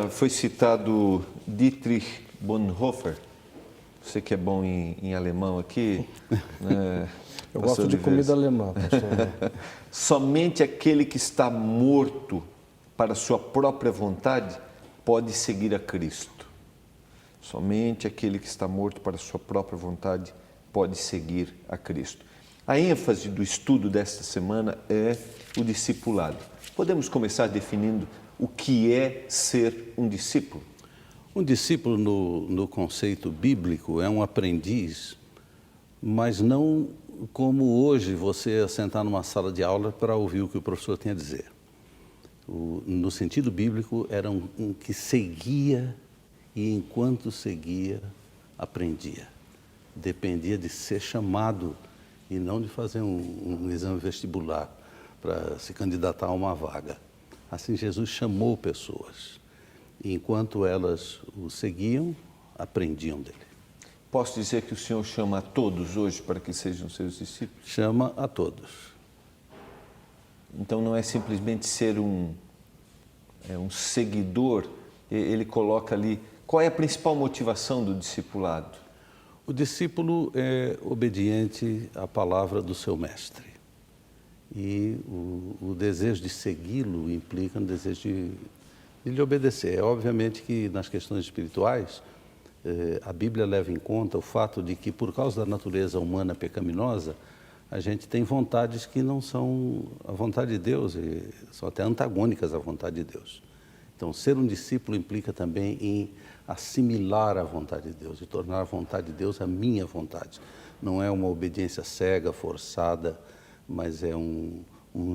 Foi citado Dietrich Bonhoeffer, você que é bom em alemão aqui, né? Eu gosto de comida alemã, pastor. Somente aquele que está morto para sua própria vontade pode seguir a Cristo. Somente aquele que está morto para sua própria vontade pode seguir a Cristo. A ênfase do estudo desta semana é o discipulado. Podemos começar definindo o que é ser um discípulo? Um discípulo, no conceito bíblico, é um aprendiz, mas não como hoje você sentar numa sala de aula para ouvir o que o professor tem a dizer. No sentido bíblico, era um que seguia e, enquanto seguia, aprendia. Dependia de ser chamado e não de fazer um exame vestibular para se candidatar a uma vaga. Assim, Jesus chamou pessoas. E enquanto elas o seguiam, aprendiam dele. Posso dizer que o Senhor chama a todos hoje para que sejam seus discípulos? Chama a todos. Então não é simplesmente ser um seguidor, ele coloca ali. Qual é a principal motivação do discipulado? O discípulo é obediente à palavra do seu mestre. E o desejo de segui-lo implica no desejo de lhe obedecer. É obviamente que nas questões espirituais, a Bíblia leva em conta o fato de que, por causa da natureza humana pecaminosa, a gente tem vontades que não são a vontade de Deus, e são até antagônicas à vontade de Deus. Então, ser um discípulo implica também em assimilar a vontade de Deus e tornar a vontade de Deus a minha vontade. Não é uma obediência cega, forçada, mas é um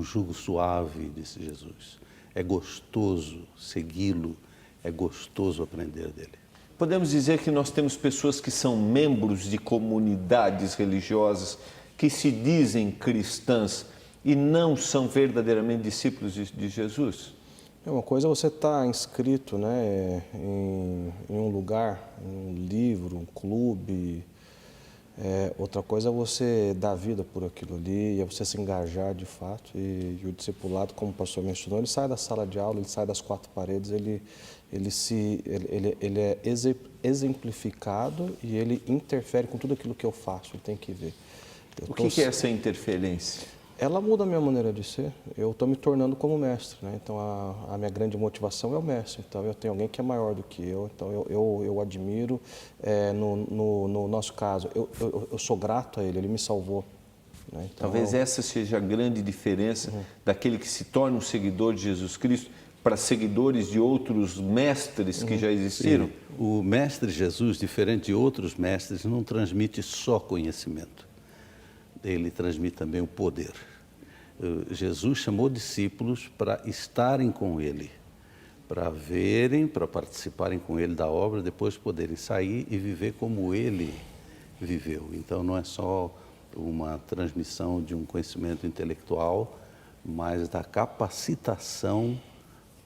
jugo suave, disse Jesus. É gostoso segui-lo, é gostoso aprender dele. Podemos dizer que nós temos pessoas que são membros de comunidades religiosas que se dizem cristãs e não são verdadeiramente discípulos de Jesus? Uma coisa é você estar inscrito, né, em um lugar, em um livro, um clube. Outra coisa é você dar vida por aquilo ali, é você se engajar de fato. E o discipulado, como o pastor mencionou, ele sai da sala de aula, ele sai das quatro paredes, ele é exemplificado e ele interfere com tudo aquilo que eu faço, ele tem que ver. O que é essa interferência? Ela muda a minha maneira de ser. Eu estou me tornando como mestre, né? Então a minha grande motivação é o mestre. Então eu tenho alguém que é maior do que eu. Então eu admiro. No nosso caso, eu sou grato a ele. Ele me salvou. Né? Então, talvez essa seja a grande diferença daquele que se torna um seguidor de Jesus Cristo para seguidores de outros mestres que já existiram. Sim. O mestre Jesus, diferente de outros mestres, não transmite só conhecimento. Ele transmite também o poder. Jesus chamou discípulos para estarem com ele, para verem, para participarem com ele da obra, depois poderem sair e viver como ele viveu. Então não é só uma transmissão de um conhecimento intelectual, mas da capacitação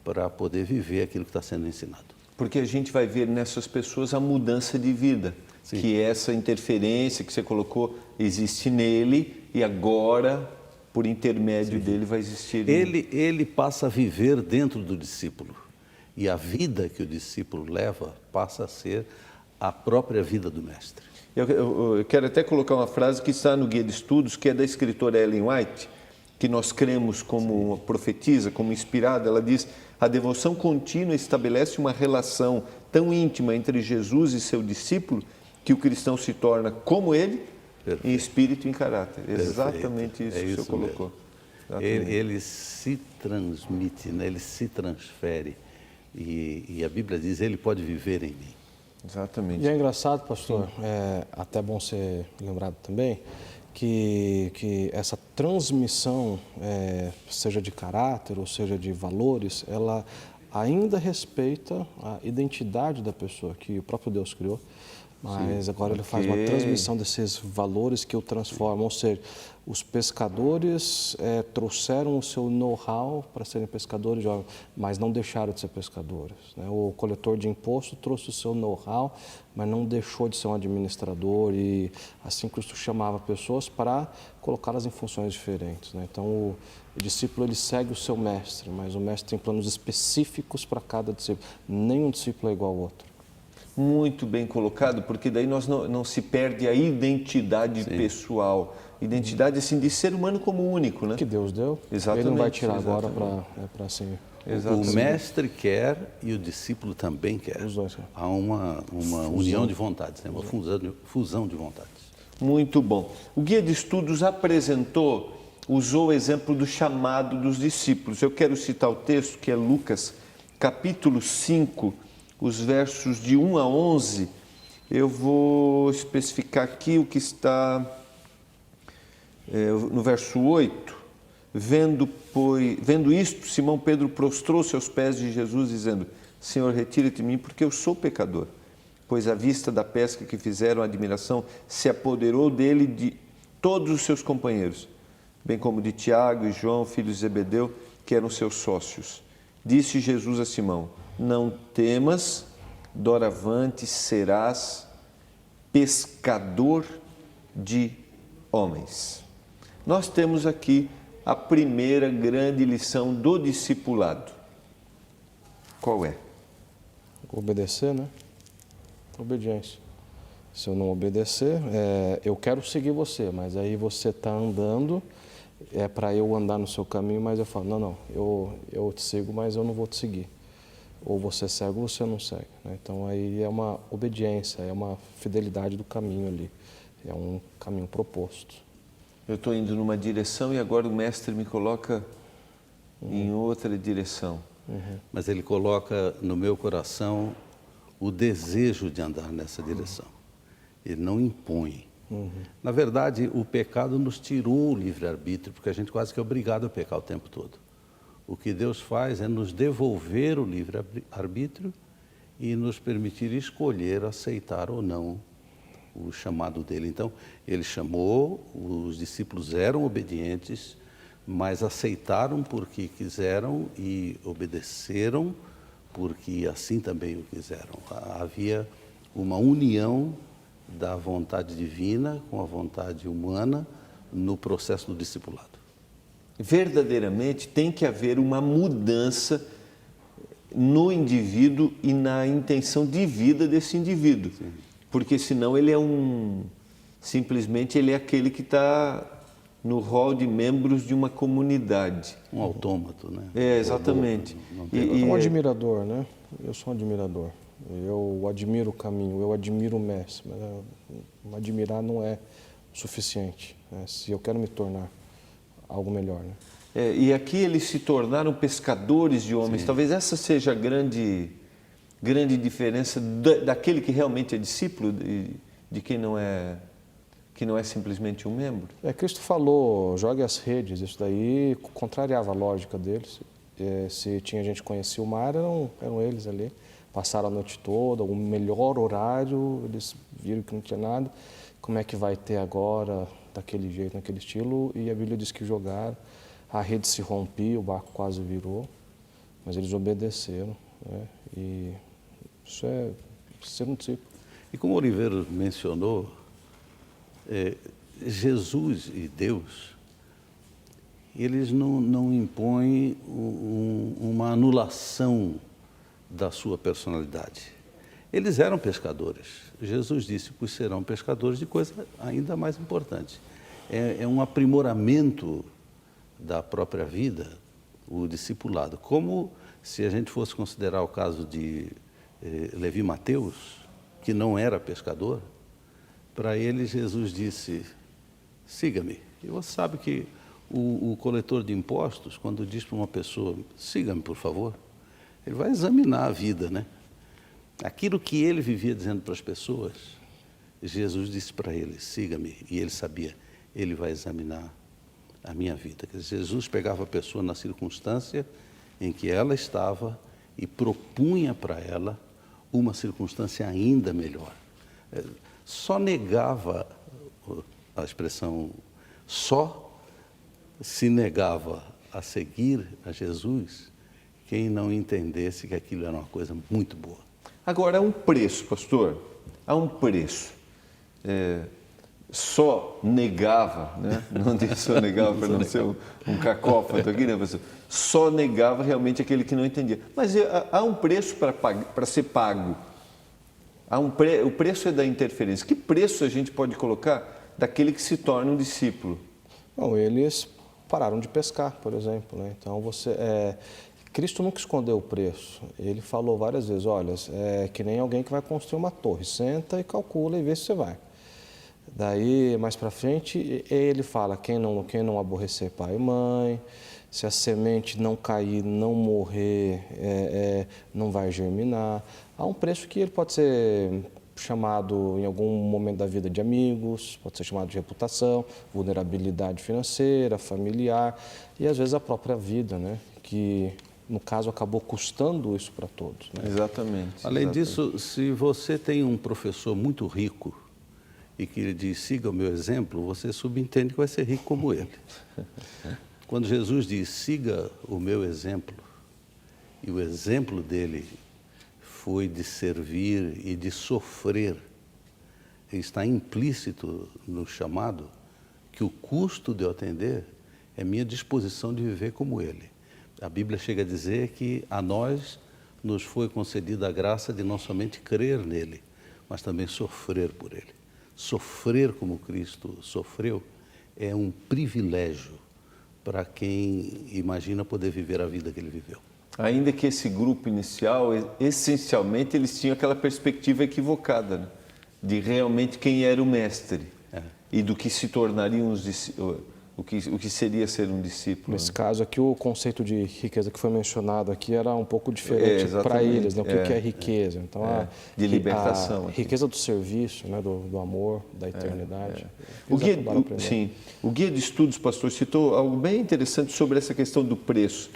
para poder viver aquilo que está sendo ensinado. Porque a gente vai ver nessas pessoas a mudança de vida. Sim. Que essa interferência que você colocou existe nele e agora, por intermédio dele, vai existir. Ele passa a viver dentro do discípulo e a vida que o discípulo leva passa a ser a própria vida do mestre. Eu quero até colocar uma frase que está no Guia de Estudos, que é da escritora Ellen White, que nós cremos como uma profetisa, como inspirada. Ela diz: a devoção contínua estabelece uma relação tão íntima entre Jesus e seu discípulo que o cristão se torna como ele, perfeito, em espírito e em caráter. Perfeito. Exatamente isso que o senhor colocou. Ele se transmite, né? Ele se transfere. E a Bíblia diz, ele pode viver em mim. Exatamente. E é engraçado, pastor, até bom ser lembrado também, que essa transmissão, seja de caráter ou seja de valores, ela ainda respeita a identidade da pessoa que o próprio Deus criou. Mas agora ele faz uma Ok. transmissão desses valores que o transformam. Ou seja, os pescadores trouxeram o seu know-how para serem pescadores, mas não deixaram de ser pescadores, né? O coletor de imposto trouxe o seu know-how, mas não deixou de ser um administrador. E assim Cristo chamava pessoas para colocá-las em funções diferentes, né? Então o discípulo ele segue o seu mestre, mas o mestre tem planos específicos para cada discípulo. Nenhum discípulo é igual ao outro. Muito bem colocado, porque daí nós não se perde a identidade pessoal. Identidade, assim, de ser humano como único, né? Que Deus deu, Exatamente, ele não vai tirar agora exatamente. para assim. O mestre quer e o discípulo também quer. Os dois, Há uma união de vontades, né? Uma fusão de vontades. Muito bom. O Guia de Estudos usou o exemplo do chamado dos discípulos. Eu quero citar o texto que é Lucas, capítulo 5, os versos de 1 a 11. Eu vou especificar aqui o que está no verso 8. Vendo isto, Simão Pedro prostrou-se aos pés de Jesus, dizendo: Senhor, retira-te de mim, porque eu sou pecador. Pois à vista da pesca que fizeram, a admiração se apoderou dele de todos os seus companheiros, bem como de Tiago e João, filhos de Zebedeu, que eram seus sócios. Disse Jesus a Simão: Não temas, doravante serás pescador de homens. Nós temos aqui a primeira grande lição do discipulado. Qual é? Obedecer, né? Obediência. Se eu não obedecer, eu quero seguir você, mas aí você está andando, é para eu andar no seu caminho, mas eu falo, não, eu te sigo, mas eu não vou te seguir. Ou você segue ou você não segue, né? Então aí é uma obediência, é uma fidelidade do caminho ali, é um caminho proposto. Eu estou indo numa direção e agora o mestre me coloca em outra direção. Mas ele coloca no meu coração o desejo de andar nessa direção. Ele não impõe. Na verdade, o pecado nos tirou o livre-arbítrio, porque a gente quase que é obrigado a pecar o tempo todo. O que Deus faz é nos devolver o livre-arbítrio e nos permitir escolher, aceitar ou não o chamado dele. Então, ele chamou, os discípulos eram obedientes, mas aceitaram porque quiseram e obedeceram porque assim também o quiseram. Havia uma união da vontade divina com a vontade humana no processo do discipulado. Verdadeiramente tem que haver uma mudança no indivíduo e na intenção de vida desse indivíduo. Sim. Porque senão ele é simplesmente ele é aquele que está no rol de membros de uma comunidade. Um autômato, né? Exatamente. Um admirador, né? Eu sou um admirador. Eu admiro o caminho, eu admiro o mestre. Mas admirar não é o suficiente, né? Se eu quero me tornar algo melhor, né? E aqui eles se tornaram pescadores de homens. Sim. Talvez essa seja a grande diferença daquele que realmente é discípulo de quem não é simplesmente um membro. Cristo falou, jogue as redes, isso daí contrariava a lógica deles. Se tinha gente que conhecia o mar, eram eles ali. Passaram a noite toda, o melhor horário, eles viram que não tinha nada. Como é que vai ter agora, daquele jeito, naquele estilo? E a Bíblia diz que jogaram, a rede se rompia, o barco quase virou, mas eles obedeceram, né? E isso é ser um discípulo. E como o Oliveira mencionou, Jesus e Deus, eles não impõem uma anulação da sua personalidade. Eles eram pescadores. Jesus disse, pois serão pescadores de coisa ainda mais importante. É um aprimoramento da própria vida, o discipulado. Como se a gente fosse considerar o caso de Levi Mateus, que não era pescador, para ele Jesus disse, siga-me. E você sabe que o coletor de impostos, quando diz para uma pessoa, siga-me, por favor, ele vai examinar a vida, né? Aquilo que ele vivia dizendo para as pessoas, Jesus disse para ele, siga-me. E ele sabia, ele vai examinar a minha vida. Quer dizer, Jesus pegava a pessoa na circunstância em que ela estava e propunha para ela uma circunstância ainda melhor. Só negava, a expressão só se negava a seguir a Jesus quem não entendesse que aquilo era uma coisa muito boa. Agora, há um preço, pastor, há um preço. Só negava, né? Não disse só negava para não ser um cacófato aqui, né, pastor? Só negava realmente aquele que não entendia. Mas há um preço para ser pago. O preço é da interferência. Que preço a gente pode colocar daquele que se torna um discípulo? Bom, eles pararam de pescar, por exemplo, né? Então, Cristo nunca escondeu o preço. Ele falou várias vezes, olha, é que nem alguém que vai construir uma torre. Senta e calcula e vê se você vai. Daí, mais para frente, ele fala, quem não aborrecer pai e mãe, se a semente não cair, não morrer, não vai germinar. Há um preço que ele pode ser chamado em algum momento da vida de amigos, pode ser chamado de reputação, vulnerabilidade financeira, familiar e às vezes a própria vida, né? Que no caso acabou custando isso para todos. Né? Exatamente. Além disso, se você tem um professor muito rico e que ele diz, siga o meu exemplo, você subentende que vai ser rico como ele. Quando Jesus diz, siga o meu exemplo, e o exemplo dele foi de servir e de sofrer, está implícito no chamado que o custo de eu atender é minha disposição de viver como ele. A Bíblia chega a dizer que a nós nos foi concedida a graça de não somente crer nele, mas também sofrer por ele. Sofrer como Cristo sofreu é um privilégio para quem imagina poder viver a vida que ele viveu. Ainda que esse grupo inicial, essencialmente, eles tinham aquela perspectiva equivocada, né? De realmente quem era o mestre e do que se tornariam o que seria ser um discípulo. Nesse caso aqui, o conceito de riqueza que foi mencionado aqui era um pouco diferente para eles, né? O que é riqueza? Então, de libertação. A riqueza do serviço, né? do amor, da eternidade. O guia de estudos, pastor, citou algo bem interessante sobre essa questão do preço.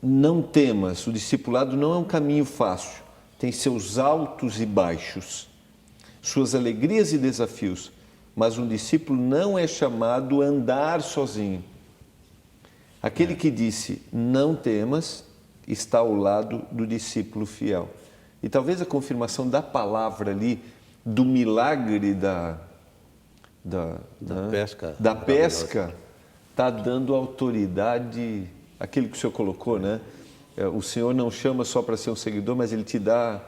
Não temas, o discipulado não é um caminho fácil, tem seus altos e baixos, suas alegrias e desafios, mas um discípulo não é chamado a andar sozinho. Aquele que disse, não temas, está ao lado do discípulo fiel. E talvez a confirmação da palavra ali, do milagre da pesca, está dando autoridade, aquilo que o senhor colocou, né? O Senhor não chama só para ser um seguidor, mas Ele te dá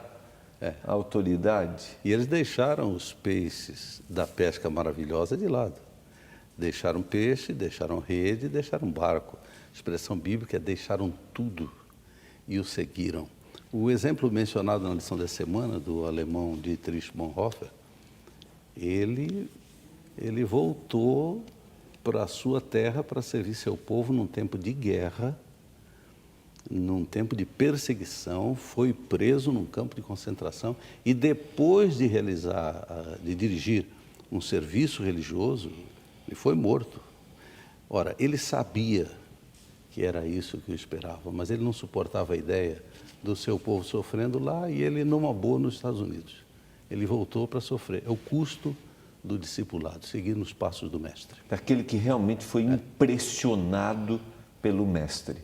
autoridade. E eles deixaram os peixes da pesca maravilhosa de lado. Deixaram peixe, deixaram rede, deixaram barco. A expressão bíblica é deixaram tudo e o seguiram. O exemplo mencionado na lição da semana, do alemão Dietrich Bonhoeffer, ele voltou para a sua terra para servir seu povo num tempo de guerra, num tempo de perseguição, foi preso num campo de concentração e depois de dirigir um serviço religioso, ele foi morto. Ora, ele sabia que era isso que o esperava, mas ele não suportava a ideia do seu povo sofrendo lá e ele numa boa nos Estados Unidos. Ele voltou para sofrer. É o custo do discipulado, seguir nos passos do mestre. Daquele que realmente foi impressionado pelo mestre.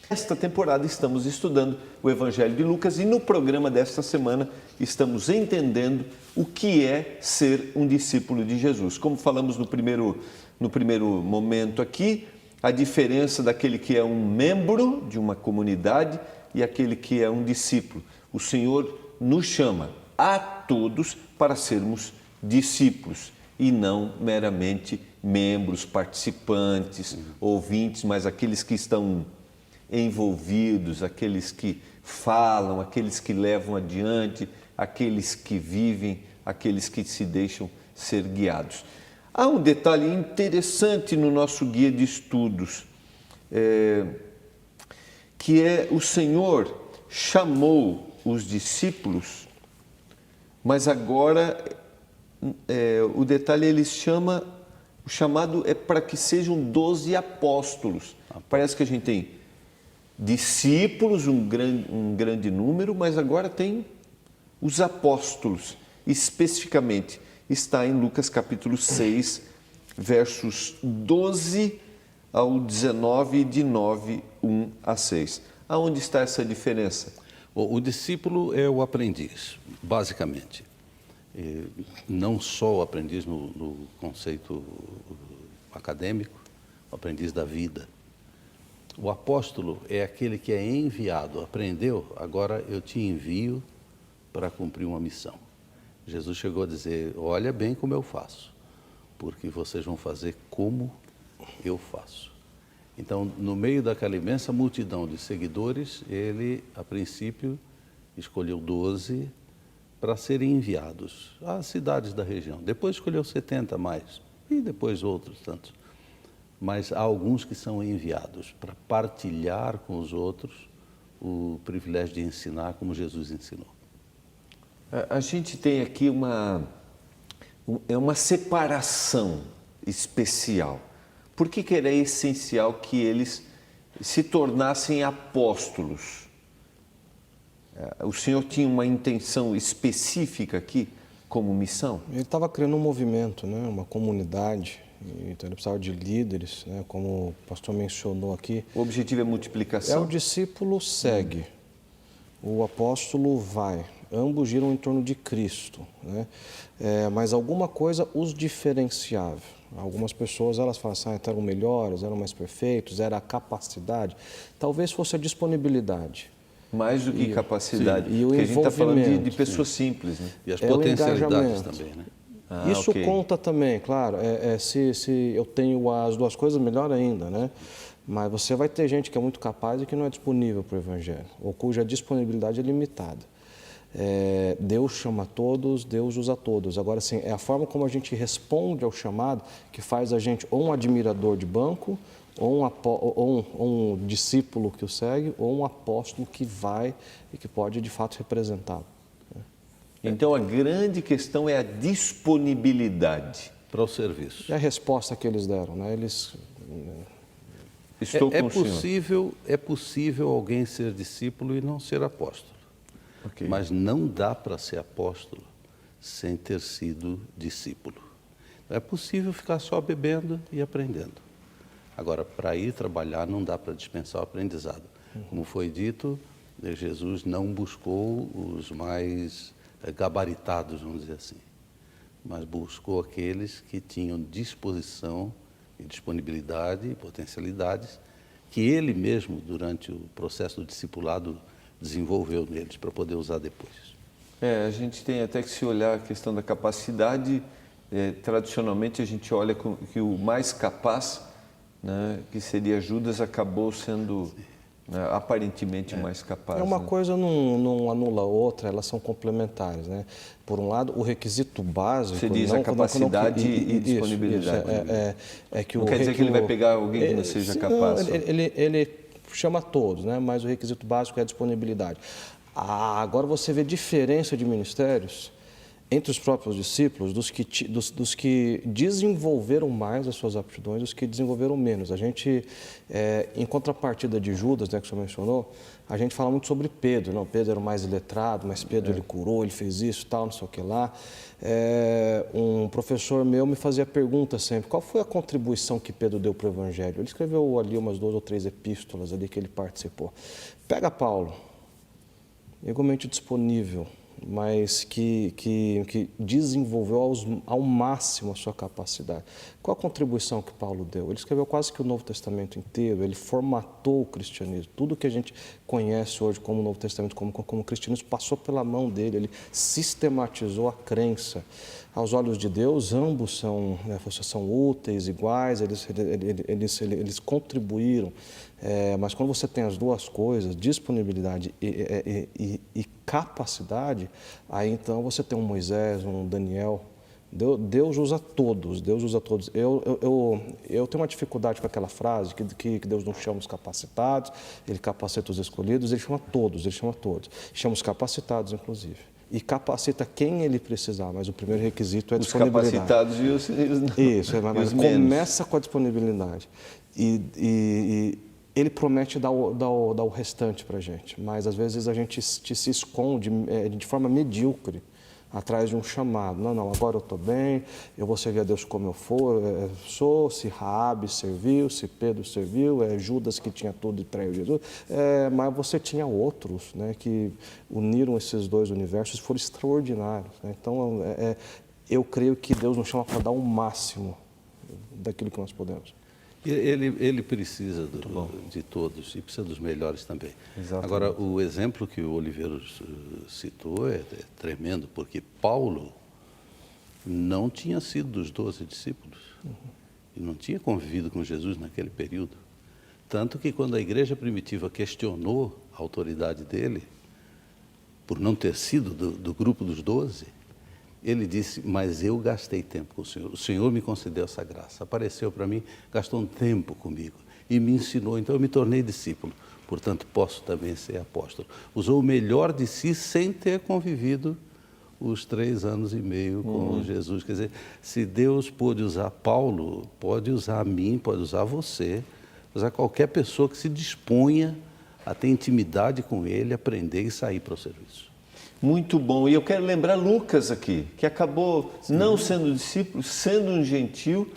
Esta temporada estamos estudando o Evangelho de Lucas e no programa desta semana estamos entendendo o que é ser um discípulo de Jesus. Como falamos no primeiro momento aqui, a diferença daquele que é um membro de uma comunidade e aquele que é um discípulo. O Senhor nos chama a todos para sermos discípulos e não meramente membros, participantes, ouvintes, mas aqueles que estão envolvidos, aqueles que falam, aqueles que levam adiante, aqueles que vivem, aqueles que se deixam ser guiados. Há um detalhe interessante no nosso guia de estudos, que é o Senhor chamou os discípulos, mas agora o detalhe ele chama, o chamado é para que sejam 12 apóstolos. Parece que a gente tem discípulos, um grande número, mas agora tem Os apóstolos, especificamente, está em Lucas capítulo 6, versos 12 ao 19 e de 9, 1 a 6. Aonde está essa diferença? O discípulo é o aprendiz, basicamente. E não só o aprendiz no conceito acadêmico, o aprendiz da vida. O apóstolo é aquele que é enviado, aprendeu, agora eu te envio para cumprir uma missão. Jesus chegou a dizer, olha bem como eu faço, porque vocês vão fazer como eu faço. Então, no meio daquela imensa multidão de seguidores, ele, a princípio, escolheu 12 para serem enviados às cidades da região. Depois escolheu 70 mais, e depois outros tantos. Mas há alguns que são enviados para partilhar com os outros o privilégio de ensinar como Jesus ensinou. A gente tem aqui uma separação especial. Por que era essencial que eles se tornassem apóstolos? O Senhor tinha uma intenção específica aqui como missão? Ele estava criando um movimento, né? Uma comunidade, então ele precisava de líderes, né? Como o pastor mencionou aqui. O objetivo é multiplicação? O discípulo segue, o apóstolo vai. Ambos giram em torno de Cristo, né? Mas alguma coisa os diferenciava. Algumas pessoas elas falam assim, eram melhores, eram mais perfeitos, era a capacidade. Talvez fosse a disponibilidade. Mais do que capacidade. Sim. E o porque a gente está falando de pessoas sim. simples, né? E as potencialidades também, né? Isso okay. conta também, claro. Se eu tenho as duas coisas, melhor ainda, né? Mas você vai ter gente que é muito capaz e que não é disponível para o Evangelho, ou cuja disponibilidade é limitada. Deus chama todos, Deus usa todos. Agora, assim, é a forma como a gente responde ao chamado que faz a gente ou um admirador de banco, ou um discípulo que o segue, ou um apóstolo que vai e que pode, de fato, representá-lo. Então, a grande questão é a disponibilidade. Para o serviço. É a resposta que eles deram, né? Estou com o senhor. É possível alguém ser discípulo e não ser apóstolo. Okay. Mas não dá para ser apóstolo sem ter sido discípulo. É possível ficar só bebendo e aprendendo. Agora, para ir trabalhar, não dá para dispensar o aprendizado. Como foi dito, Jesus não buscou os mais gabaritados, vamos dizer assim, mas buscou aqueles que tinham disposição e disponibilidade e potencialidades que ele mesmo, durante o processo do discipulado, desenvolveu neles para poder usar depois. A gente tem até que se olhar a questão da capacidade. Tradicionalmente, a gente olha que o mais capaz, né, que seria Judas, acabou sendo aparentemente mais capaz. Uma coisa não anula a outra, elas são complementares, né? Por um lado, o requisito básico... Você diz a capacidade e disponibilidade. Não quer dizer que ele vai pegar alguém que não seja capaz. Não, ele chama todos, né? Mas o requisito básico é a disponibilidade. Agora você vê diferença de ministérios entre os próprios discípulos, dos que desenvolveram mais as suas aptidões, dos que desenvolveram menos. A gente, em contrapartida de Judas, né, que o senhor mencionou, a gente fala muito sobre Pedro. Não, Pedro era o mais iletrado, mas Pedro ele curou, ele fez isso, tal, não sei o que lá. Um professor meu me fazia pergunta sempre, qual foi a contribuição que Pedro deu para o Evangelho? Ele escreveu ali umas 2 ou 3 epístolas ali que ele participou. Pega Paulo, igualmente disponível, mas que desenvolveu ao máximo a sua capacidade. Qual a contribuição que Paulo deu? Ele escreveu quase que o Novo Testamento inteiro, ele formatou o cristianismo. Tudo que a gente conhece hoje como Novo Testamento, como cristianismo, passou pela mão dele, ele sistematizou a crença. Aos olhos de Deus, ambos são úteis, iguais, eles contribuíram. Mas quando você tem as duas coisas, disponibilidade e capacidade, aí então você tem um Moisés, um Daniel. Deus usa todos, Deus usa todos. Eu tenho uma dificuldade com aquela frase que Deus não chama os capacitados, Ele capacita os escolhidos, Ele chama todos. Chama os capacitados, inclusive. E capacita quem ele precisar, mas o primeiro requisito é a disponibilidade. Os capacitados e os não. Isso, mas começa com a disponibilidade. E Ele promete dar o restante para a gente, mas às vezes a gente se esconde de forma medíocre atrás de um chamado. Não, agora eu estou bem, eu vou servir a Deus como eu sou, se Raabe serviu, se Pedro serviu, Judas que tinha tudo e traiu Jesus, mas você tinha outros, né, que uniram esses dois universos e foram extraordinários, né? Então, eu creio que Deus nos chama para dar o máximo daquilo que nós podemos. Ele precisa de todos e precisa dos melhores também. Exatamente. Agora, o exemplo que o Oliveiros citou é tremendo, porque Paulo não tinha sido dos 12 discípulos. E não tinha convivido com Jesus naquele período. Tanto que quando a igreja primitiva questionou a autoridade dele, por não ter sido do grupo dos 12, ele disse, mas eu gastei tempo com o Senhor me concedeu essa graça, apareceu para mim, gastou um tempo comigo e me ensinou, então eu me tornei discípulo, portanto posso também ser apóstolo. Usou o melhor de si sem ter convivido os 3 anos e meio com Jesus. Quer dizer, se Deus pôde usar Paulo, pode usar a mim, pode usar você, usar qualquer pessoa que se disponha a ter intimidade com Ele, aprender e sair para o serviço. Muito bom. E eu quero lembrar Lucas aqui, que acabou não sendo discípulo, sendo um gentil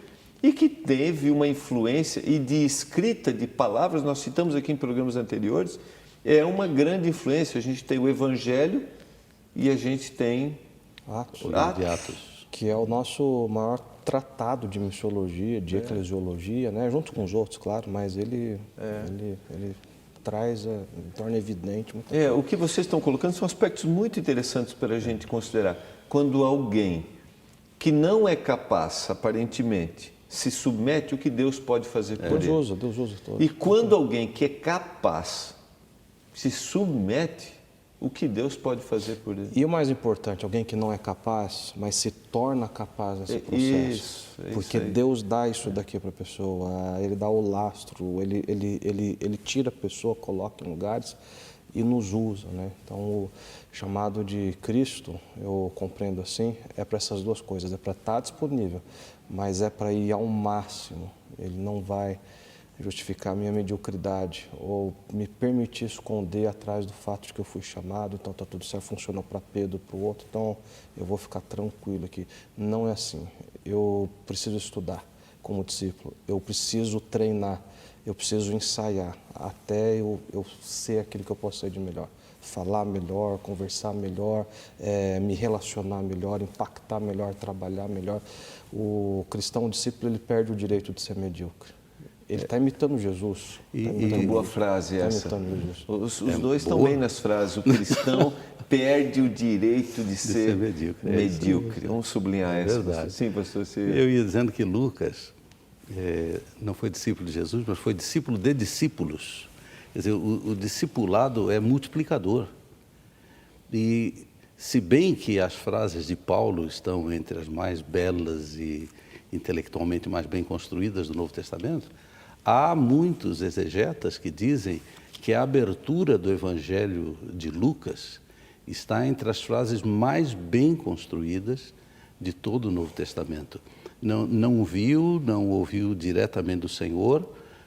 e que teve uma influência e de escrita de palavras, nós citamos aqui em programas anteriores, é uma grande influência. A gente tem o Evangelho e a gente tem Atos. Que é o nosso maior tratado de missiologia, de eclesiologia, né? Junto com os outros, claro, mas ele traz, torna evidente muita coisa. O que vocês estão colocando são aspectos muito interessantes para a gente considerar. Quando alguém que não é capaz, aparentemente, se submete, o que Deus pode fazer por ele. Deus usa todos. E quando alguém que é capaz se submete, o que Deus pode fazer por ele. E o mais importante, alguém que não é capaz, mas se torna capaz nesse processo. Porque Deus dá isso daqui para a pessoa, Ele dá o lastro, ele tira a pessoa, coloca em lugares e nos usa, né? Então, o chamado de Cristo, eu compreendo assim, é para essas duas coisas, é para estar disponível, mas é para ir ao máximo. Ele não vai justificar a minha mediocridade ou me permitir esconder atrás do fato de que eu fui chamado, então está tudo certo, funcionou para Pedro, para o outro, então eu vou ficar tranquilo aqui. Não é assim. Eu preciso estudar como discípulo, eu preciso treinar, eu preciso ensaiar até eu ser aquilo que eu posso ser de melhor. Falar melhor, conversar melhor, me relacionar melhor, impactar melhor, trabalhar melhor. O cristão, o discípulo, ele perde o direito de ser medíocre. Ele está imitando Jesus. Boa frase essa. Os dois estão boa. bem nas frases. O cristão perde o direito de ser medíocre. Vamos sublinhar essa. Verdade. Sim, pastor. Eu ia dizendo que Lucas não foi discípulo de Jesus, mas foi discípulo de discípulos. Quer dizer, o discipulado é multiplicador. E se bem que as frases de Paulo estão entre as mais belas e intelectualmente mais bem construídas do Novo Testamento, há muitos exegetas que dizem que a abertura do Evangelho de Lucas está entre as frases mais bem construídas de todo o Novo Testamento. Não viu, não ouviu diretamente do Senhor,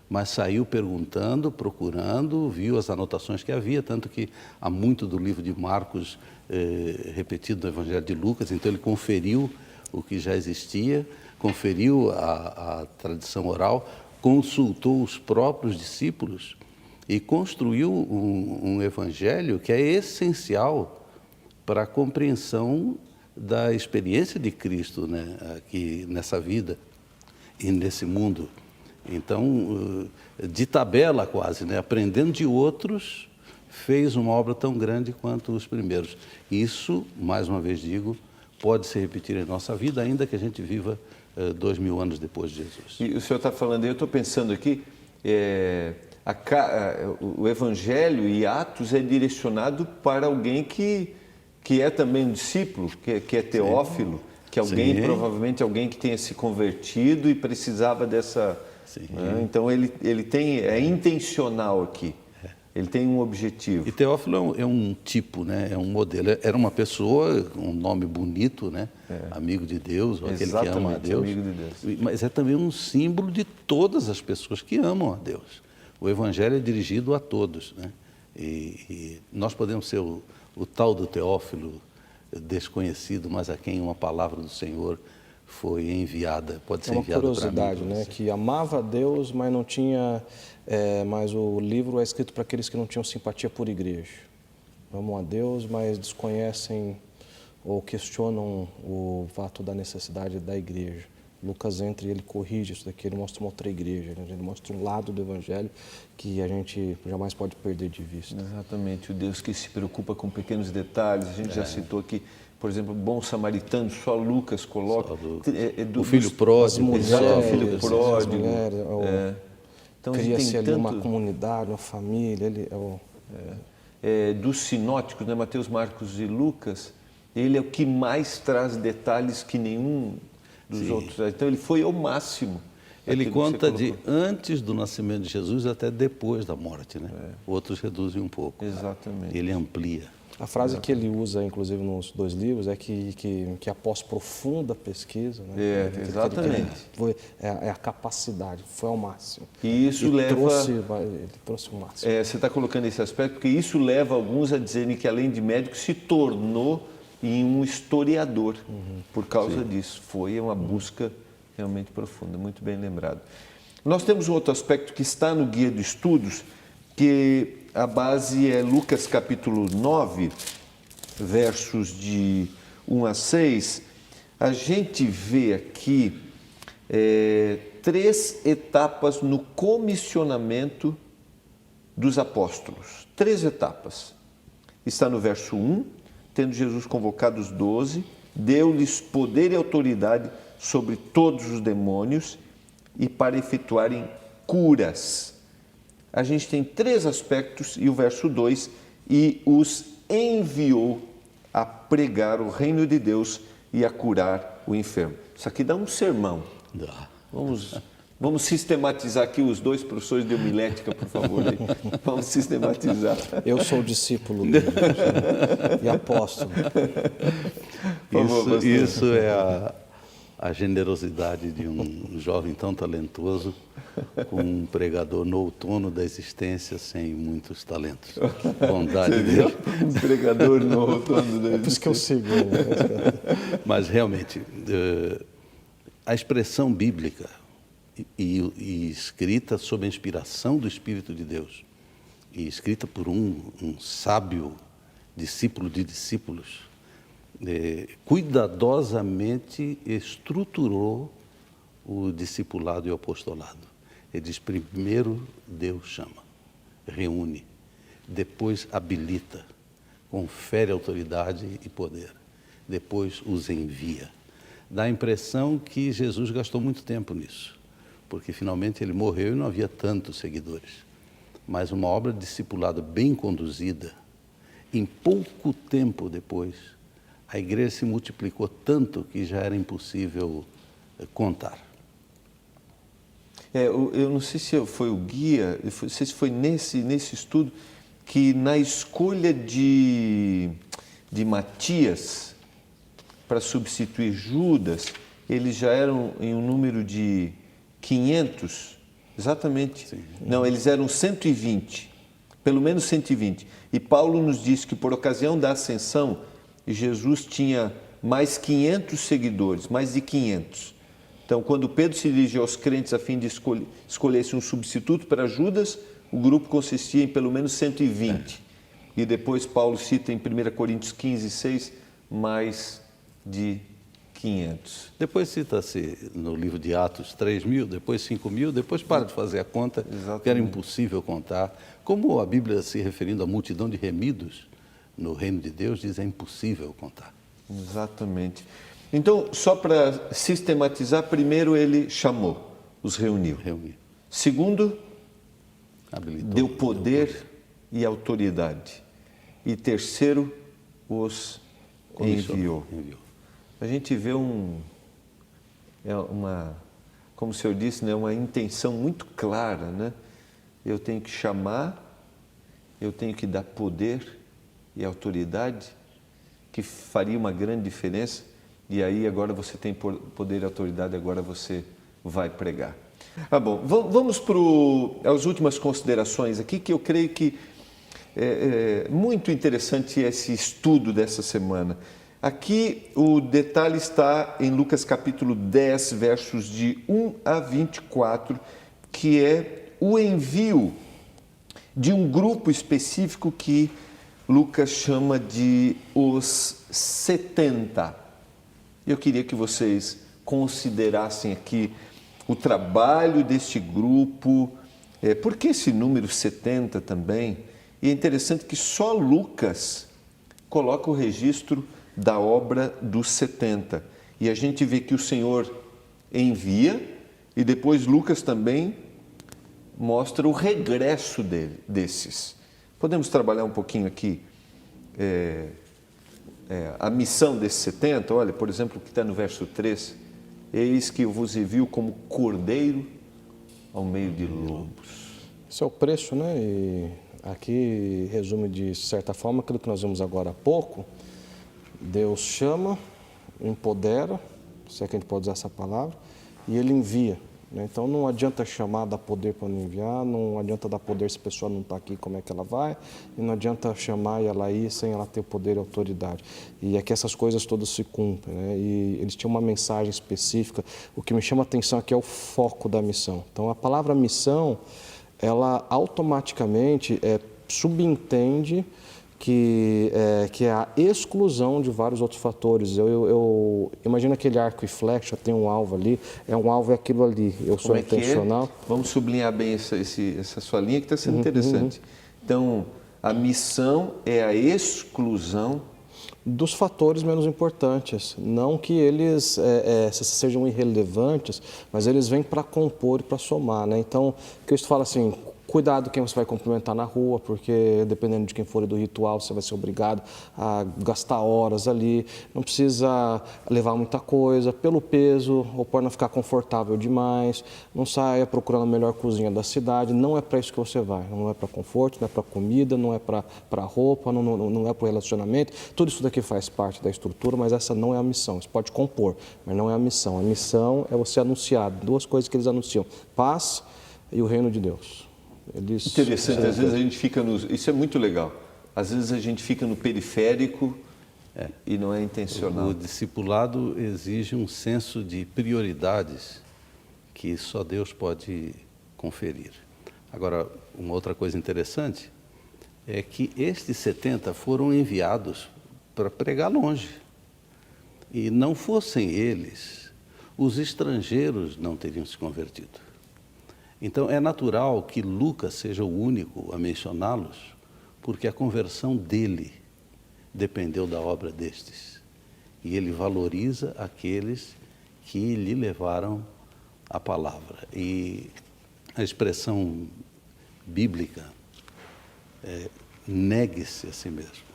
mas saiu perguntando, procurando, viu as anotações que havia, tanto que há muito do livro de Marcos repetido no Evangelho de Lucas, então ele conferiu o que já existia, conferiu a tradição oral, consultou os próprios discípulos e construiu um evangelho que é essencial para a compreensão da experiência de Cristo, né, aqui nessa vida e nesse mundo. Então, de tabela quase, né, aprendendo de outros, fez uma obra tão grande quanto os primeiros. Isso, mais uma vez digo, pode se repetir em nossa vida, ainda que a gente viva 2000 anos depois de Jesus. E o senhor está falando, eu estou pensando aqui, o Evangelho e Atos é direcionado para alguém que é também um discípulo, que é teófilo, que alguém, provavelmente alguém que tenha se convertido e precisava dessa... Né? Então ele é intencional aqui. Ele tem um objetivo. E Teófilo é um tipo, né? É um modelo. Era uma pessoa, um nome bonito, né? Amigo de Deus, ou aquele que ama a Deus. Amigo de Deus. Mas é também um símbolo de todas as pessoas que amam a Deus. O Evangelho é dirigido a todos, né? E nós podemos ser o tal do Teófilo desconhecido, mas a quem uma palavra do Senhor foi enviada, pode ser enviada para mim. É uma curiosidade, né? Que amava a Deus, mas não tinha... mas o livro é escrito para aqueles que não tinham simpatia por igreja. Amam a Deus, mas desconhecem ou questionam o fato da necessidade da igreja. Lucas entra e ele corrige isso daqui, ele mostra uma outra igreja, né? Ele mostra um lado do Evangelho que a gente jamais pode perder de vista. Exatamente, o Deus que se preocupa com pequenos detalhes. A gente já citou aqui, por exemplo, bom samaritano, só Lucas coloca. O filho pródigo. Exato, o filho pródigo. Então, cria-se ali uma comunidade, uma família. Dos sinóticos, né? Mateus, Marcos e Lucas, ele é o que mais traz detalhes que nenhum dos outros. Então, ele foi ao máximo. Ele conta de antes do nascimento de Jesus até depois da morte, né? Outros reduzem um pouco. Exatamente. Ele amplia. A frase que ele usa, inclusive, nos 2 livros é que após profunda pesquisa, né? Exatamente. É a capacidade, foi ao máximo. E isso ele leva... Ele trouxe o máximo. Você está colocando esse aspecto, porque isso leva alguns a dizerem que, além de médico, se tornou em um historiador por causa disso. Foi uma busca realmente profunda, muito bem lembrado. Nós temos um outro aspecto que está no Guia de Estudos, que a base é Lucas capítulo 9, versos de 1 a 6. A gente vê aqui 3 etapas no comissionamento dos apóstolos. 3 etapas. Está no verso 1, tendo Jesus convocado os 12, deu-lhes poder e autoridade sobre todos os demônios e para efetuarem curas. A gente tem 3 aspectos e o verso 2, e os enviou a pregar o reino de Deus e a curar o enfermo. Isso aqui dá um sermão. Vamos sistematizar aqui os 2 professores de homilética, por favor. Aí. Vamos sistematizar. Eu sou discípulo dele e apóstolo. Isso é a generosidade de um jovem tão talentoso com um pregador no outono da existência sem muitos talentos. Bondade dele. Um pregador no outono da existência. É por isso que eu sigo. Mas realmente, a expressão bíblica e escrita sob a inspiração do Espírito de Deus e escrita por um sábio discípulo de discípulos, cuidadosamente estruturou o discipulado e o apostolado. Ele diz: primeiro Deus chama, reúne, depois habilita, confere autoridade e poder, depois os envia. Dá a impressão que Jesus gastou muito tempo nisso, porque finalmente ele morreu e não havia tantos seguidores. Mas uma obra de discipulado bem conduzida, em pouco tempo depois, a igreja se multiplicou tanto que já era impossível contar. Eu não sei se foi o guia, não sei se foi nesse estudo, que na escolha de Matias para substituir Judas, eles já eram em um número de 500, exatamente. Sim. Não, eles eram 120, pelo menos 120. E Paulo nos diz que por ocasião da ascensão, Jesus tinha mais 500 seguidores, mais de 500. Então, quando Pedro se dirigiu aos crentes a fim de escolher-se um substituto para Judas, o grupo consistia em pelo menos 120. E depois Paulo cita em 1 Coríntios 15, 6, mais de 500. Depois cita-se no livro de Atos 3.000, depois 5.000, depois para de fazer a conta, que era impossível contar. Como a Bíblia, se referindo à multidão de remidos no reino de Deus, diz: é impossível contar. Exatamente. Então, só para sistematizar, primeiro ele chamou, os reuniu. Segundo, habilitou, deu poder e autoridade. E terceiro, os enviou. A gente vê como o senhor disse, né, uma intenção muito clara, né? Eu tenho que chamar, eu tenho que dar poder e autoridade, que faria uma grande diferença. E aí agora você tem poder e autoridade, agora você vai pregar. Tá bom, vamos para as últimas considerações aqui, que eu creio que é muito interessante esse estudo dessa semana. Aqui o detalhe está em Lucas capítulo 10, versos de 1 a 24, que é o envio de um grupo específico que Lucas chama de os 70. Eu queria que vocês considerassem aqui o trabalho deste grupo, por que esse número 70 também? E é interessante que só Lucas coloca o registro da obra dos 70. E a gente vê que o Senhor envia e depois Lucas também mostra o regresso desses. Podemos trabalhar um pouquinho aqui a missão desses 70? Olha, por exemplo, o que está no verso 3. Eis que eu vos envio como cordeiro ao meio de lobos. Esse é o preço, né? E aqui resume de certa forma aquilo que nós vimos agora há pouco. Deus chama, empodera, se é que a gente pode usar essa palavra, e Ele envia. Então não adianta chamar, dar poder para não enviar, não adianta dar poder se a pessoa não está aqui, como é que ela vai, e não adianta chamar e ela ir sem ela ter poder e autoridade. E é que essas coisas todas se cumprem, né? E eles tinham uma mensagem específica. O que me chama a atenção aqui é o foco da missão. Então a palavra missão, ela automaticamente subentende que é a exclusão de vários outros fatores. Eu imagino aquele arco e flecha, tem um alvo ali, um alvo é aquilo ali, eu sou intencional. Vamos sublinhar bem essa sua linha que está sendo interessante. Então, a missão é a exclusão dos fatores menos importantes, não que eles sejam irrelevantes, mas eles vêm para compor e para somar, né? Então, Cristo fala assim: cuidado quem você vai cumprimentar na rua, porque dependendo de quem for do ritual, você vai ser obrigado a gastar horas ali. Não precisa levar muita coisa pelo peso, ou pode não ficar confortável demais. Não saia procurando a melhor cozinha da cidade. Não é para isso que você vai. Não é para conforto, não é para comida, não é para roupa, não é para o relacionamento. Tudo isso daqui faz parte da estrutura, mas essa não é a missão. Você pode compor, mas não é a missão. A missão é você anunciar duas coisas que eles anunciam: paz e o reino de Deus. Interessante, às vezes a gente fica isso é muito legal. Às vezes a gente fica no periférico e não é intencional. O discipulado exige um senso de prioridades que só Deus pode conferir. Agora, uma outra coisa interessante é que estes 70 foram enviados para pregar longe. E não fossem eles, os estrangeiros não teriam se convertido. Então, é natural que Lucas seja o único a mencioná-los, porque a conversão dele dependeu da obra destes. E ele valoriza aqueles que lhe levaram a palavra. E a expressão bíblica é: negue-se a si mesmo.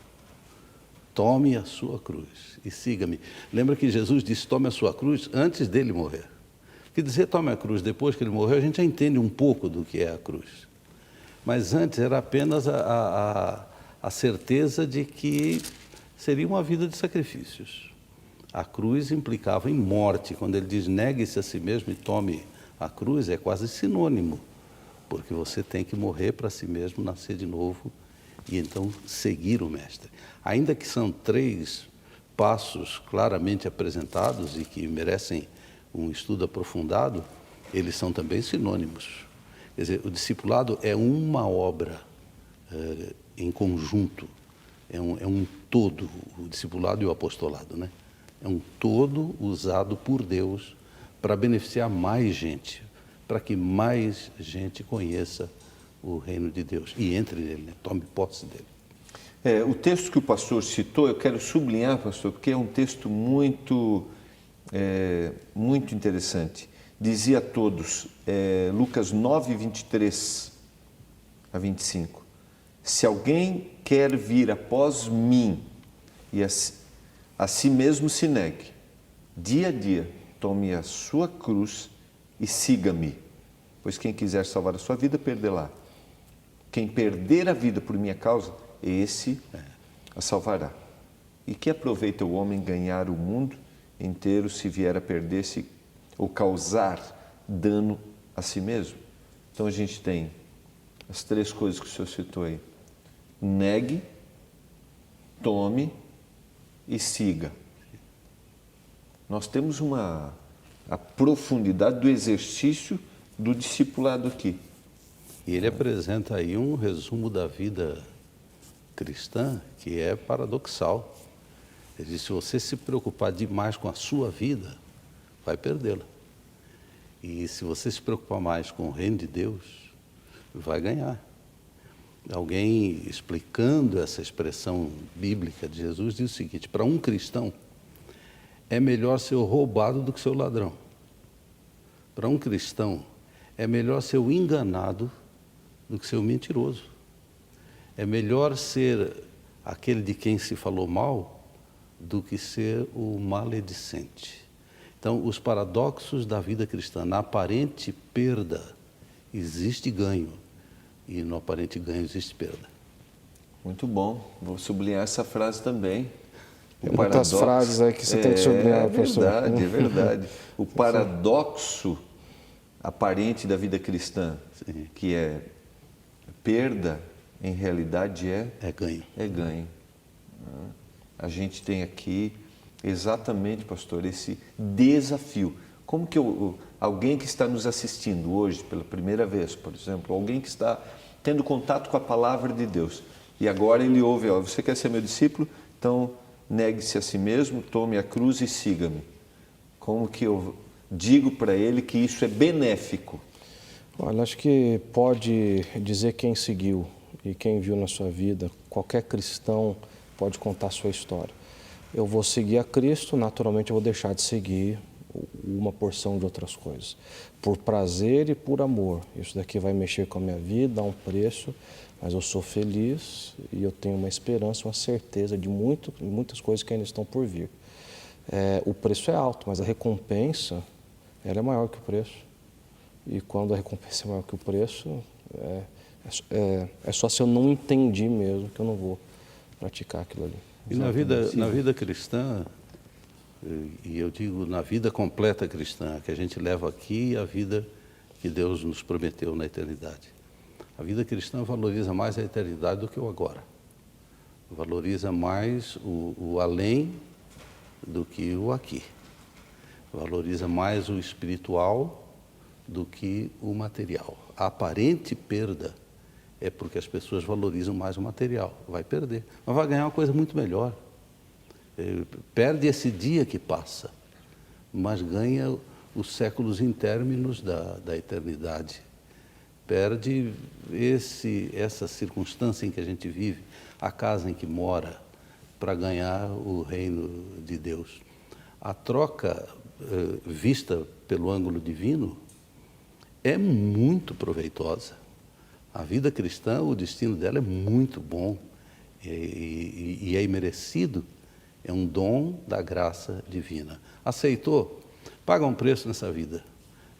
Tome a sua cruz e siga-me. Lembra que Jesus disse: tome a sua cruz antes dele morrer. Que dizer tome a cruz depois que ele morreu, a gente já entende um pouco do que é a cruz. Mas antes era apenas a certeza de que seria uma vida de sacrifícios. A cruz implicava em morte. Quando ele diz negue-se a si mesmo e tome a cruz, é quase sinônimo, porque você tem que morrer para si mesmo, nascer de novo e então seguir o Mestre. Ainda que são 3 passos claramente apresentados e que merecem um estudo aprofundado, eles são também sinônimos. Quer dizer, o discipulado é uma obra em conjunto, é um todo, o discipulado e o apostolado, né? É um todo usado por Deus para beneficiar mais gente, para que mais gente conheça o reino de Deus e entre nele, né? Tome posse dele. O texto que o pastor citou, eu quero sublinhar, pastor, porque é um texto muito interessante. Dizia a todos, Lucas 9, 23 a 25, se alguém quer vir após mim e a si mesmo se negue, dia a dia tome a sua cruz e siga-me, pois quem quiser salvar a sua vida, perdê-la. Quem perder a vida por minha causa, esse a salvará. E que aproveita o homem ganhar o mundo inteiro se vier a perder-se ou causar dano a si mesmo? Então a gente tem as três coisas que o senhor citou aí. Negue, tome e siga. Nós temos a profundidade do exercício do discipulado aqui. E ele apresenta aí um resumo da vida cristã que é paradoxal. Ele diz, se você se preocupar demais com a sua vida, vai perdê-la. E se você se preocupar mais com o reino de Deus, vai ganhar. Alguém explicando essa expressão bíblica de Jesus diz o seguinte, para um cristão, é melhor ser o roubado do que ser o ladrão. Para um cristão, é melhor ser o enganado do que ser o mentiroso. É melhor ser aquele de quem se falou mal do que ser o maledicente. Então, os paradoxos da vida cristã, na aparente perda existe ganho e no aparente ganho existe perda. Muito bom, vou sublinhar essa frase também. Tem muitas frases aí que você tem que sublinhar, professor. É verdade. O paradoxo aparente da vida cristã, Sim. que é perda, em realidade é ganho. É ganho. A gente tem aqui exatamente, pastor, esse desafio. Como que alguém que está nos assistindo hoje pela primeira vez, por exemplo, alguém que está tendo contato com a palavra de Deus, e agora ele ouve, ó, você quer ser meu discípulo? Então negue-se a si mesmo, tome a cruz e siga-me. Como que eu digo para ele que isso é benéfico? Olha, acho que pode dizer quem seguiu e quem viu na sua vida. Qualquer cristão pode contar a sua história. Eu vou seguir a Cristo, naturalmente eu vou deixar de seguir uma porção de outras coisas. Por prazer e por amor. Isso daqui vai mexer com a minha vida, dá um preço, mas eu sou feliz e eu tenho uma esperança, uma certeza de muitas coisas que ainda estão por vir. O preço é alto, mas a recompensa ela é maior que o preço. E quando a recompensa é maior que o preço, é só se eu não entendi mesmo que eu não vou praticar aquilo ali. E na vida cristã, e eu digo na vida completa cristã, que a gente leva aqui a vida que Deus nos prometeu na eternidade. A vida cristã valoriza mais a eternidade do que o agora. Valoriza mais o além do que o aqui. Valoriza mais o espiritual do que o material. A aparente perda é porque as pessoas valorizam mais o material. Vai perder, mas vai ganhar uma coisa muito melhor. Perde esse dia que passa, mas ganha os séculos intérminos da eternidade. Perde essa circunstância em que a gente vive, a casa em que mora, para ganhar o reino de Deus. A troca vista pelo ângulo divino é muito proveitosa. A vida cristã, o destino dela é muito bom e é imerecido. É um dom da graça divina. Aceitou? Paga um preço nessa vida,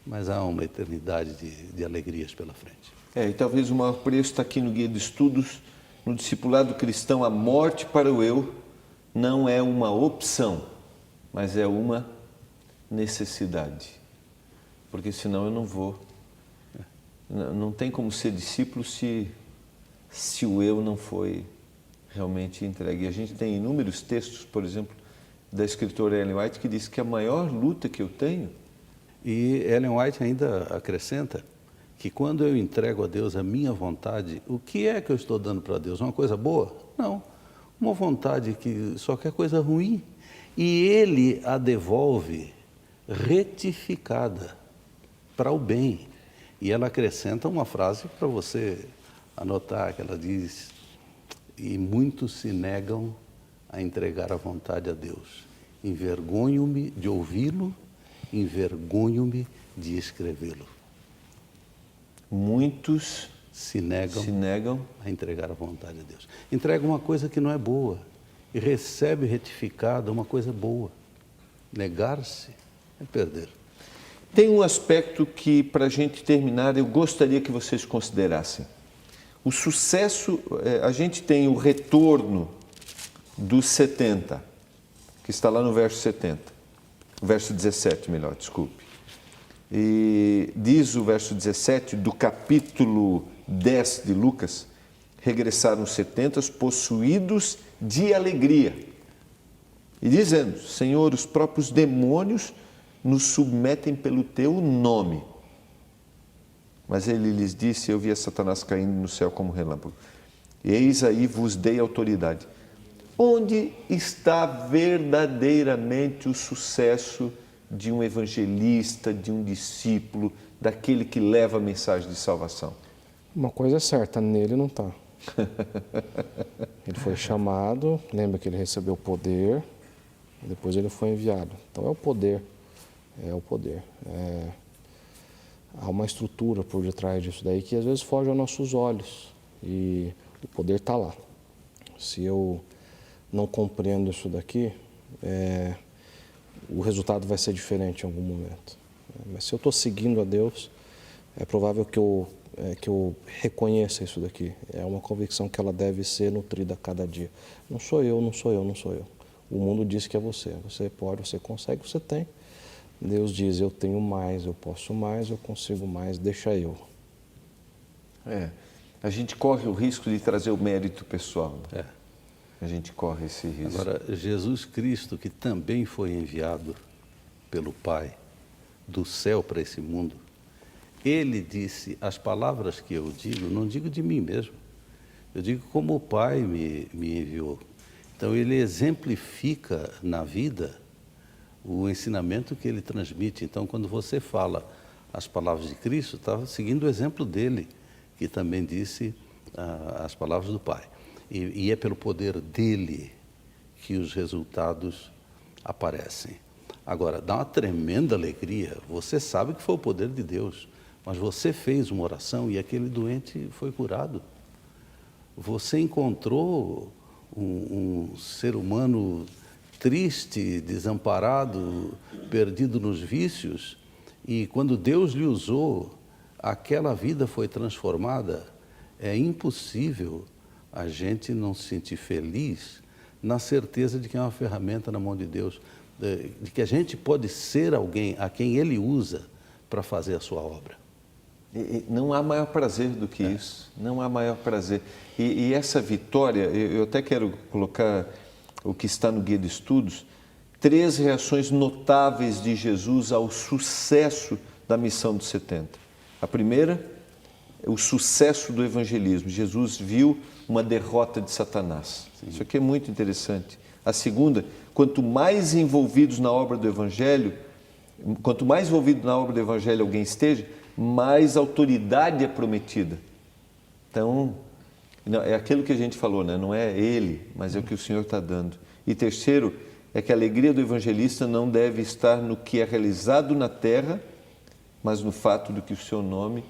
mas há uma eternidade de alegrias pela frente. E talvez o maior preço está aqui no Guia de Estudos, no discipulado cristão, a morte para o eu não é uma opção, mas é uma necessidade. Porque senão eu não vou. Não tem como ser discípulo se o eu não foi realmente entregue. E a gente tem inúmeros textos, por exemplo, da escritora Ellen White, que diz que a maior luta que eu tenho... E Ellen White ainda acrescenta que quando eu entrego a Deus a minha vontade, o que é que eu estou dando para Deus? Uma coisa boa? Não. Uma vontade que só quer coisa ruim. E Ele a devolve retificada para o bem. E ela acrescenta uma frase para você anotar, que ela diz: e muitos se negam a entregar a vontade a Deus. Envergonho-me de ouvi-lo, envergonho-me de escrevê-lo. Muitos se negam a entregar a vontade a Deus. Entrega uma coisa que não é boa e recebe retificada uma coisa boa. Negar-se é perder. Tem um aspecto que, para a gente terminar, eu gostaria que vocês considerassem. O sucesso, a gente tem o retorno dos 70, que está lá no verso 70, verso 17, melhor, desculpe. E diz o verso 17 do capítulo 10 de Lucas: regressaram os 70 possuídos de alegria e dizendo: Senhor, os próprios demônios nos submetem pelo teu nome. Mas ele lhes disse: eu via Satanás caindo no céu como relâmpago. Eis aí vos dei autoridade. Onde está verdadeiramente o sucesso de um evangelista, de um discípulo, daquele que leva a mensagem de salvação? Uma coisa é certa, nele não está. Ele foi chamado, lembra que ele recebeu poder, depois ele foi enviado. Então é o poder, há uma estrutura por detrás disso daí que às vezes foge aos nossos olhos e o poder está lá. Se eu não compreendo isso daqui, o resultado vai ser diferente em algum momento. Mas se eu estou seguindo a Deus, é provável que eu reconheça isso daqui. É uma convicção que ela deve ser nutrida a cada dia. Não sou eu. O mundo diz que é você. Você pode, você consegue, você tem. Deus diz: eu tenho mais, eu posso mais, eu consigo mais, deixa eu. A gente corre o risco de trazer o mérito pessoal. É. A gente corre esse risco. Agora, Jesus Cristo, que também foi enviado pelo Pai do céu para esse mundo, ele disse: as palavras que eu digo, não digo de mim mesmo, eu digo como o Pai me enviou. Então, ele exemplifica na vida o ensinamento que ele transmite. Então, quando você fala as palavras de Cristo, está seguindo o exemplo dele, que também disse as palavras do Pai. E é pelo poder dele que os resultados aparecem. Agora, dá uma tremenda alegria. Você sabe que foi o poder de Deus, mas você fez uma oração e aquele doente foi curado. Você encontrou um ser humano triste, desamparado, perdido nos vícios, e quando Deus lhe usou, aquela vida foi transformada. É impossível a gente não se sentir feliz na certeza de que é uma ferramenta na mão de Deus, de que a gente pode ser alguém a quem Ele usa para fazer a sua obra. E não há maior prazer do que isso, não há maior prazer. E essa vitória, eu até quero colocar o que está no Guia de Estudos, 3 reações notáveis de Jesus ao sucesso da missão dos 70. A primeira, o sucesso do evangelismo. Jesus viu uma derrota de Satanás. Sim. Isso aqui é muito interessante. A segunda, quanto mais envolvidos na obra do evangelho, quanto mais envolvido na obra do evangelho alguém esteja, mais autoridade é prometida. Então, é aquilo que a gente falou, né? Não é ele, mas é o que o Senhor está dando. E terceiro, é que a alegria do evangelista não deve estar no que é realizado na terra, mas no fato de que o seu nome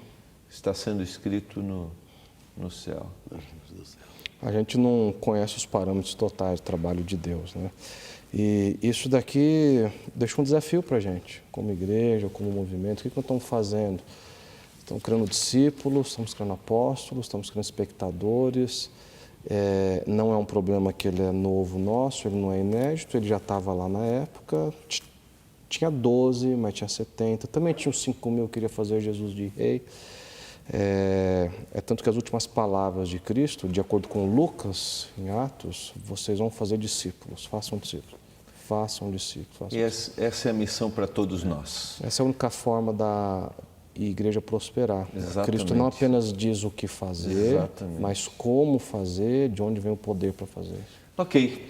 está sendo escrito no céu. A gente não conhece os parâmetros totais do trabalho de Deus, né? E isso daqui deixa um desafio para a gente, como igreja, como movimento. O que nós estamos fazendo? Estamos criando discípulos, estamos criando apóstolos, estamos criando espectadores. Não é um problema que ele é novo nosso, ele não é inédito, ele já estava lá na época. Tinha 12, mas tinha 70. Também tinha uns 5.000 que queria fazer Jesus de rei. Tanto que as últimas palavras de Cristo, de acordo com Lucas, em Atos, vocês vão fazer discípulos, façam discípulos. Façam discípulos. E essa é a missão para todos nós. Essa é a única forma da igreja prosperar. Exatamente. Cristo não apenas diz o que fazer, Exatamente. mas como fazer, de onde vem o poder para fazer. Ok.